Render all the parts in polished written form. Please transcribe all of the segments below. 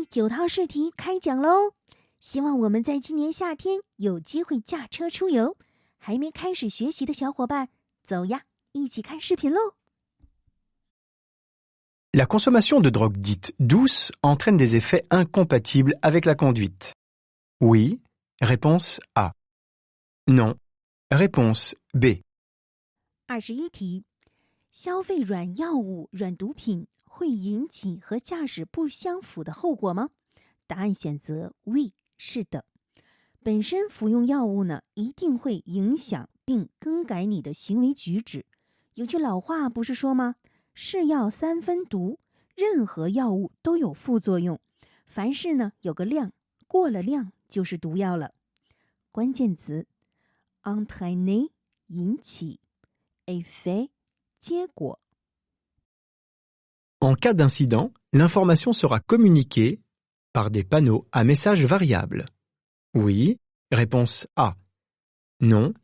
第9套试题开讲喽！希望我们在今年夏天有机会驾车出游。还没开始学习的小伙伴，走呀，一起看视频喽！ La consommation de drogues dites douces entraîne des effets incompatibles avec la conduite. Oui, réponse A. Non, réponse B. 21题，消费软药物、软毒品会引起和驾驶不相符的后果吗？答案选择 We， 是的。本身服用药物呢，一定会影响并更改你的行为举止。有句老话不是说吗？是药3分毒，任何药物都有副作用，凡事呢有个量，过了量就是毒药了。关键词 entraîner 引起 effet 结果。 En cas d'incident, l'information sera communiquée par des panneaux à messages variables. Oui, réponse A. Non,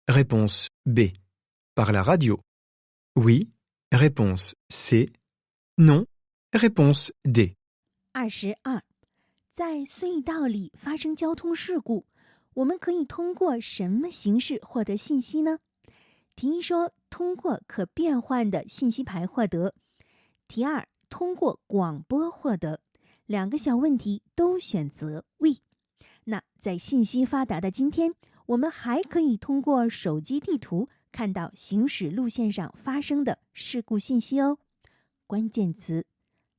réponse B. Par la radio. Oui, réponse C. Non, réponse D. 22，在隧道里发生交通事故，我们可以通过什么形式获得信息呢？题一说通过可变换的信息牌获得，题二通过广播获得。2个小问题都选择 We。 那在信息发达的今天，我们还可以通过手机地图看到行驶路线上发生的事故信息哦。关键词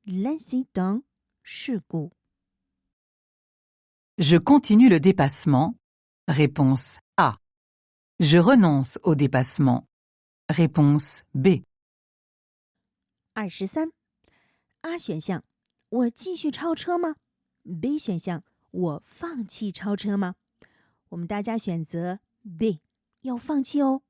l'accident 事故。 Je continue le dépassement. Réponse A. Je renonce au dépassement. Réponse B. 23， A 选项，我继续超车吗？ B 选项，我放弃超车吗？我们大家选择 B， 要放弃哦。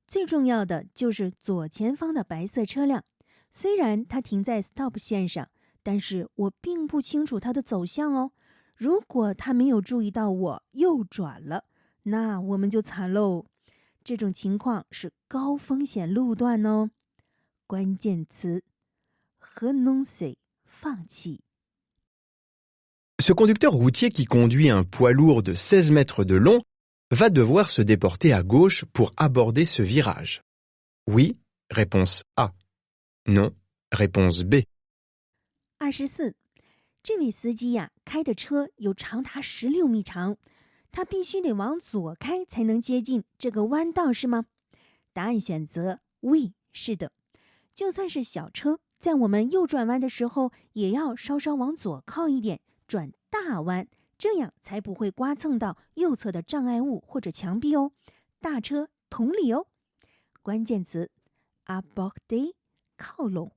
最重要的就是左前方的白色车辆，虽然它停在 stop 线上，但是我并不清楚它的走向哦。如果他没有注意到我右转了，那我们就惨喽。这种情况是高风险路段哦。关键词 renoncer 放弃。 Ce conducteur routier qui conduit un poids lourd de 16 mètres de long va devoir se déporter à gauche pour aborder ce virage. Oui, réponse A. Non, réponse B. 24，这位司机呀，开的车有长达16米长，他必须得往左开才能接近这个弯道，是吗？答案选择 We， 是的。就算是小车，在我们右转弯的时候，也要稍稍往左靠一点，转大弯，这样才不会刮蹭到右侧的障碍物或者墙壁哦。大车同理哦。关键词 aborder 靠拢。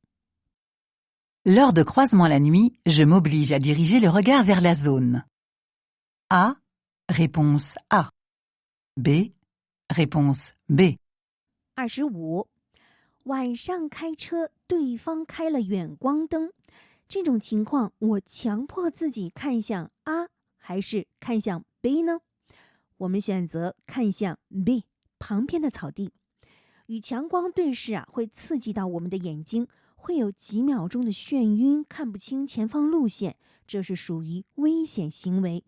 Lors de croisements la nuit, je m'oblige à diriger le regard vers la zone. A. Réponse A. B. Réponse B. 25，晚上开车，对方开了远光灯，这种情况我强迫自己看向 A 还是看向 B 呢？我们选择看向 B 旁边的草地。与强光对视啊，会刺激到我们的眼睛，会有几秒钟的眩晕，看不清前方路线，这是属于危险行为。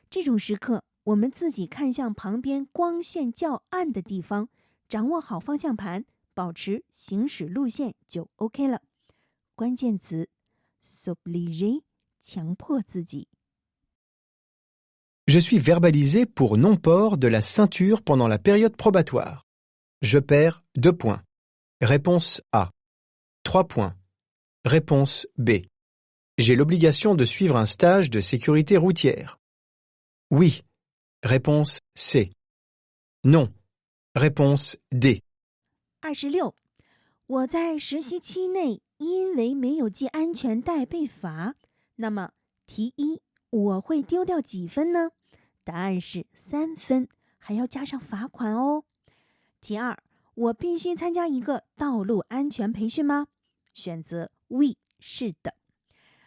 这种时刻，我们自己看向旁边光线较暗的地方，掌握好方向盘，保持行驶路线就 OK 了。关键词 s'obliger 强迫自己。 Je suis verbalisé pour non-port de la ceinture pendant la période probatoire. Je perds 2 points. Réponse A. 3 points. Réponse B. J'ai l'obligation de suivre un stage de sécurité routière. Oui. Réponse C. Non. Réponse D. 26，我在实习期内因为没有系安全带被罚，那么题一我会丢掉几分呢？答案是3分，还要加上罚款哦。题二，我必须参加一个道路安全培训吗？选择 We， 是的。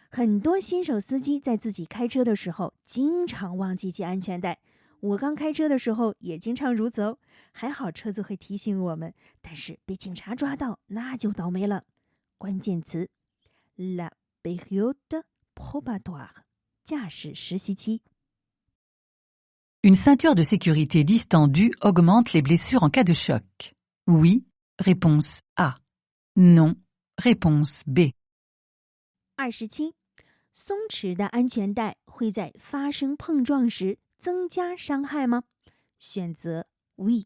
很多新手司机在自己开车的时候经常忘记系安全带，我刚开车的时候也经常如此哦。还好车子会提醒我们，但是被警察抓到那就倒霉了。关键词 la période probatoire 驾驶实习期。Une ceinture de sécurité distendue augmente les blessures en cas de choc. Oui, réponse A. Non, réponse B. 27. 松弛的安全带会在发生碰撞时增加伤害吗？选择 We，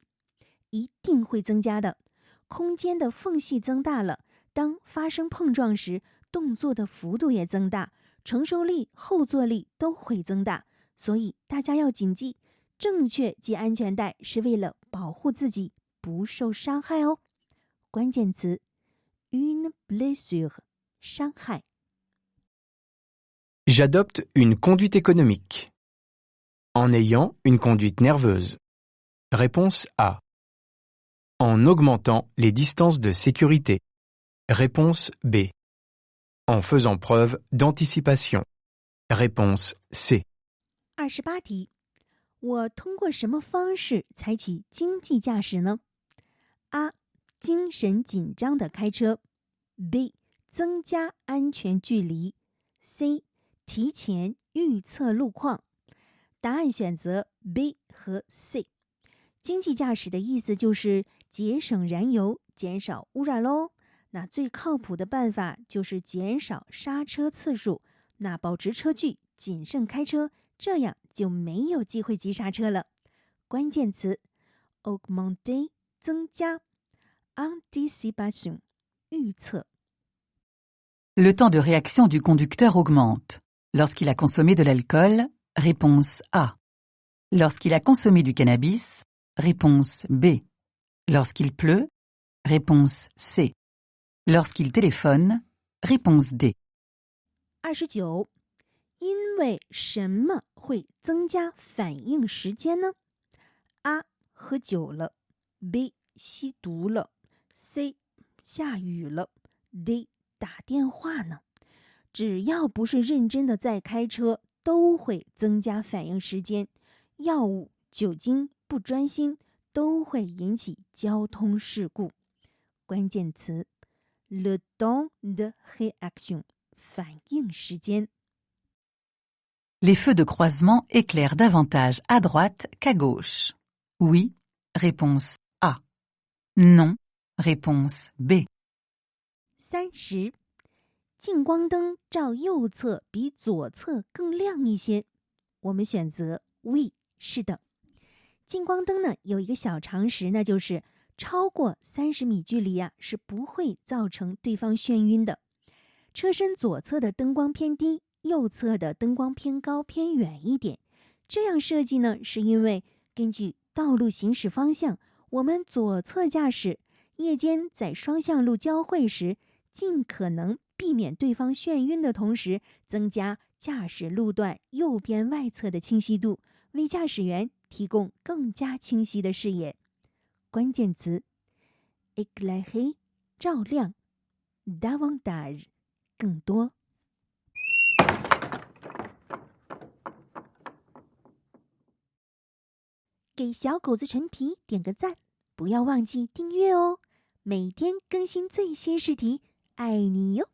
一定会增加的。空间的缝隙增大了，当发生碰撞时，动作的幅度也增大，承受力、后坐力都会增大。所以大家要谨记，正确系安全带是为了保护自己不受伤害哦。关键词 une blessure， 伤害。J'adopte une conduite économique. En ayant une conduite nerveuse. Réponse A. En augmentant les distances de sécurité. Réponse B. En faisant preuve d'anticipation. Réponse C. 28题，我通过什么方式采取经济驾驶呢？ A. 精神紧张的开车 B. 增加安全距离 C. 提前预测路况。答案选择 B 和 C。 经济驾驶的意思就是节省燃油，减少污染咯。那最靠谱的办法就是减少刹车次数，那保持车距，谨慎开车，这样就没有机会急刹车了。关键词 augmenter 增加 anticipation 预测。 Le temps de réaction du conducteur augmente. Lorsqu'il a consommé de l'alcool, réponse A. Lorsqu'il a consommé du cannabis, réponse B. Lorsqu'il pleut, réponse C. Lorsqu'il téléphone, réponse D. 29. 因为什么会增加反应时间呢？ A. 喝酒了 B. 吸毒了 C. 下雨了 D. 打电话呢？只要不是认真的在开车，都会增加反应时间。药物、酒精、不专心都会引起交通事故。关键词 le temps de réaction 反应时间。 Les feux de croisement éclairent davantage à droite qu'à gauche. Oui, réponse A. Non, réponse B. 30. 近光灯照右侧比左侧更亮一些。我们选择 We， 是的。近光灯呢有一个小常识，那就是超过30米距离啊是不会造成对方眩晕的。车身左侧的灯光偏低，右侧的灯光偏高偏远一点。这样设计呢，是因为根据道路行驶方向，我们左侧驾驶夜间在双向路交汇时，尽可能避免对方眩晕的同时，增加驾驶路段右边外侧的清晰度，为驾驶员提供更加清晰的视野。关键词 éclairer 照亮 davantage 更多。给小狗子陈皮点个赞，不要忘记订阅哦，每天更新最新试题，爱你哟。